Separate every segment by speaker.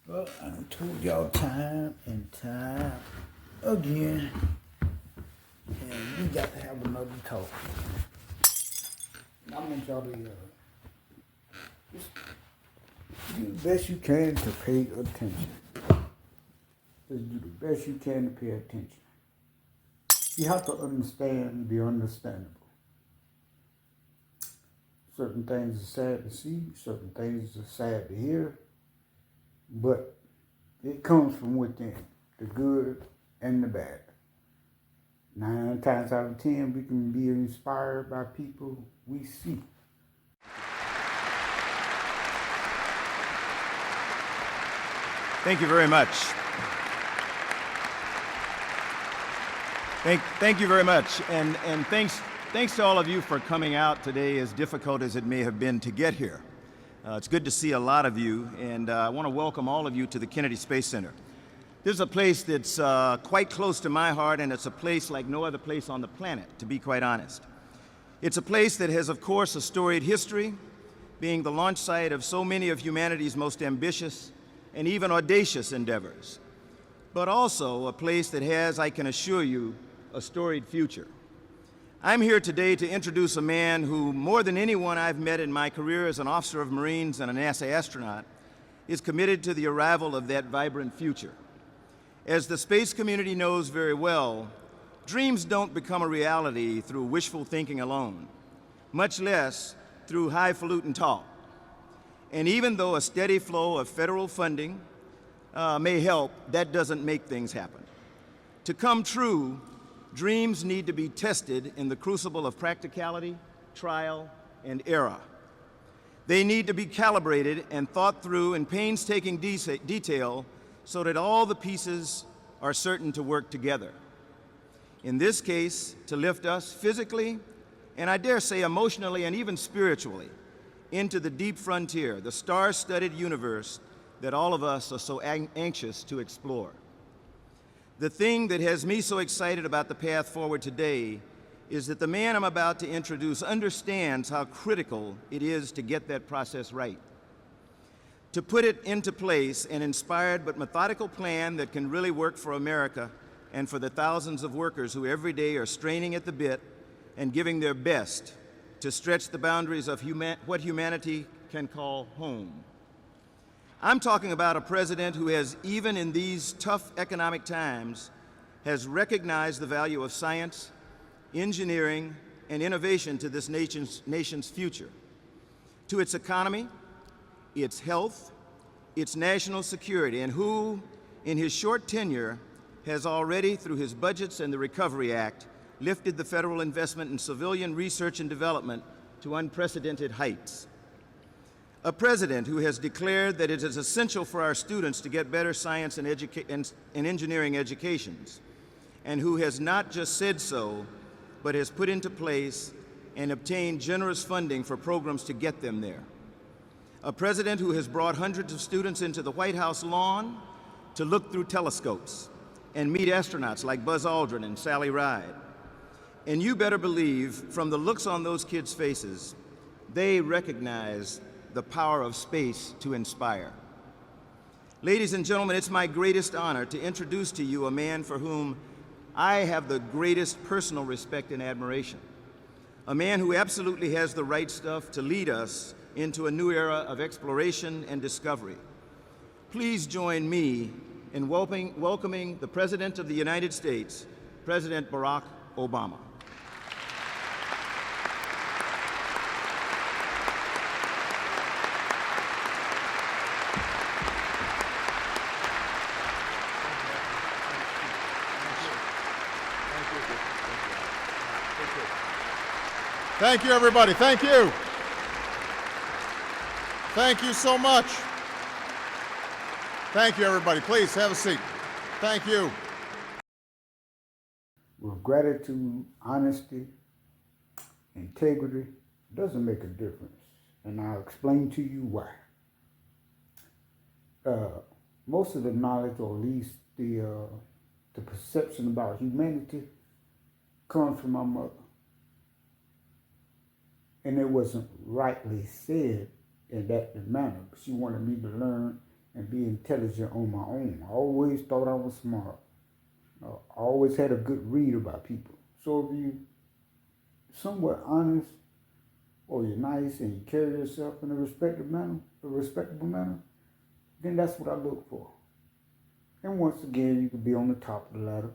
Speaker 1: Well, I done told y'all time and time again, and we got to have another talk. And I want y'all to just do the best you can to pay attention. Just do the best you can to pay attention. You have to understand the understandable. Certain things are sad to see, certain things are sad to hear, but it comes from within, the good and the bad. 9 times out of 10, we can be inspired by people we see.
Speaker 2: Thank you very much. Thank you very much, and thanks to all of you for coming out today, as difficult as it may have been to get here. It's good to see a lot of you, and I want to welcome all of you to the Kennedy Space Center. This is a place that's quite close to my heart, and it's a place like no other place on the planet, to be quite honest. It's a place that has, of course, a storied history, being the launch site of so many of humanity's most ambitious and even audacious endeavors, but also a place that has, I can assure you, a storied future. I'm here today to introduce a man who, more than anyone I've met in my career as an officer of Marines and a NASA astronaut, is committed to the arrival of that vibrant future. As the space community knows very well, dreams don't become a reality through wishful thinking alone, much less through highfalutin talk. And even though a steady flow of federal funding may help, that doesn't make things happen. To come true, dreams need to be tested in the crucible of practicality, trial, and error. They need to be calibrated and thought through in painstaking detail so that all the pieces are certain to work together. In this case, to lift us physically, and I dare say emotionally and even spiritually, into the deep frontier, the star-studded universe that all of us are so anxious to explore. The thing that has me so excited about the path forward today is that the man I'm about to introduce understands how critical it is to get that process right. To put it into place, an inspired but methodical plan that can really work for America and for the thousands of workers who every day are straining at the bit and giving their best to stretch the boundaries of what humanity can call home. I'm talking about a president who has, even in these tough economic times, has recognized the value of science, engineering, and innovation to this nation's future, to its economy, its health, its national security, and who, in his short tenure, has already, through his budgets and the Recovery Act, lifted the federal investment in civilian research and development to unprecedented heights. A president who has declared that it is essential for our students to get better science and engineering educations, and who has not just said so, but has put into place and obtained generous funding for programs to get them there. A president who has brought hundreds of students into the White House lawn to look through telescopes and meet astronauts like Buzz Aldrin and Sally Ride. And you better believe, from the looks on those kids' faces, they recognize the power of space to inspire. Ladies and gentlemen, it's my greatest honor to introduce to you a man for whom I have the greatest personal respect and admiration. A man who absolutely has the right stuff to lead us into a new era of exploration and discovery. Please join me in welcoming the President of the United States, President Barack Obama.
Speaker 3: Thank you, everybody. Thank you. Thank you so much. Thank you, everybody. Please have a seat. Thank you.
Speaker 1: With gratitude, honesty, integrity, it doesn't make a difference. And I'll explain to you why. Most of the knowledge, or at least the perception about humanity, comes from my mother. And it wasn't rightly said in that manner. She wanted me to learn and be intelligent on my own. I always thought I was smart. I always had a good read about people. So if you somewhat honest, or you're nice and you carry yourself in a respectable manner, then that's what I look for. And once again, you could be on the top of the ladder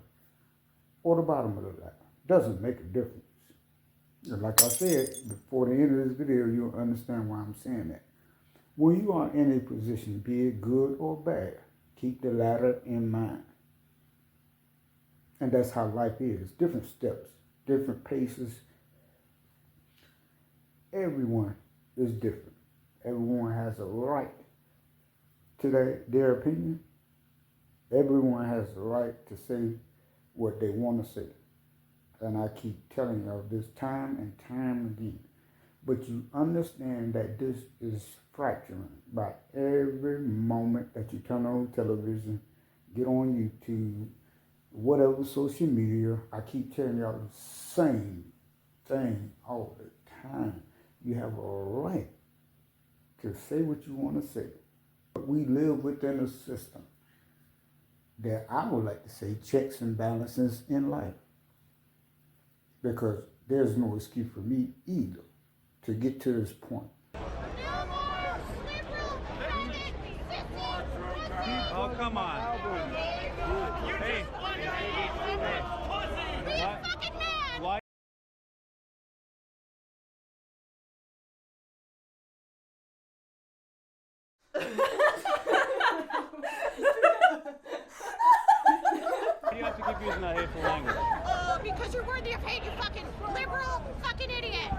Speaker 1: or the bottom of the ladder. Doesn't make a difference. And like I said, before the end of this video, you'll understand why I'm saying that. When you are in a position, be it good or bad, keep the ladder in mind. And that's how life is. Different steps, different paces. Everyone is different. Everyone has a right to their opinion. Everyone has the right to say what they want to say. And I keep telling y'all this time and time again. But you understand that this is fracturing by every moment that you turn on television, get on YouTube, whatever social media. I keep telling y'all the same thing all the time. You have a right to say what you want to say. But we live within a system that I would like to say checks and balances in life. Because there's no excuse for me either to get to this point.
Speaker 4: Oh, come on. Hey. Why? Why do you have to keep using that hateful language?
Speaker 5: Because you're worthy of hate, you fucking liberal fucking idiot.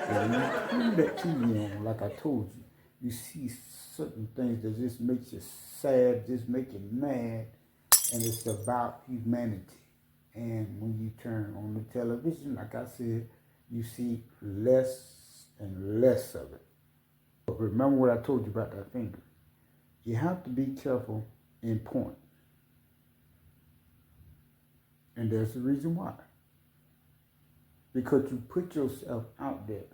Speaker 1: When you turn that TV on, like I told you, you see certain things that just makes you sad, just make you mad, and it's about humanity. And when you turn on the television, like I said, you see less and less of it. But remember what I told you about that finger. You have to be careful in point. And there's the reason why. Because you put yourself out there.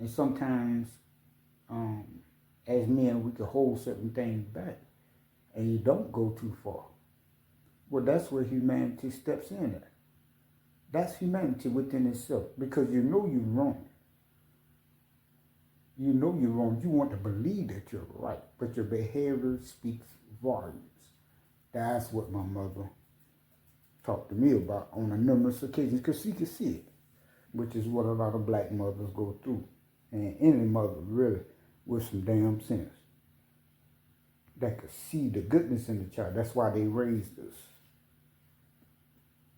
Speaker 1: And sometimes, as men, we can hold certain things back. And you don't go too far. Well, that's where humanity steps in at. That's humanity within itself. Because you know you're wrong. You know you're wrong. You want to believe that you're right. But your behavior speaks volumes. That's what my mother talked to me about on a numerous occasions. Because she could see it. Which is what a lot of black mothers go through. And any mother really with some damn sense. That could see the goodness in the child. That's why they raised us.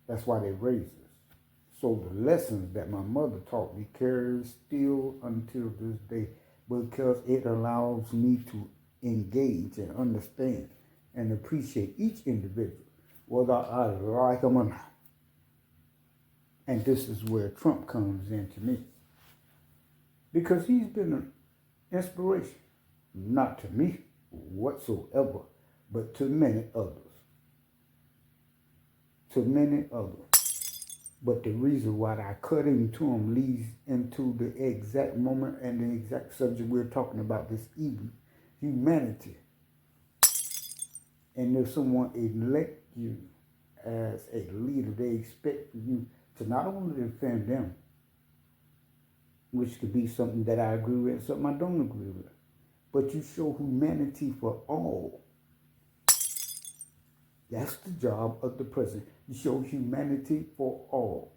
Speaker 1: That's why they raised us. So the lessons that my mother taught me carry still until this day, because it allows me to engage and understand and appreciate each individual, whether I like them or not. And this is where Trump comes into me. Because he's been an inspiration, not to me whatsoever, but to many others. To many others. But the reason why I cut into him leads into the exact moment and the exact subject we're talking about this evening. Humanity. And if someone elect you as a leader, they expect you to not only defend them, which could be something that I agree with and something I don't agree with, but you show humanity for all. That's the job of the president. You show humanity for all.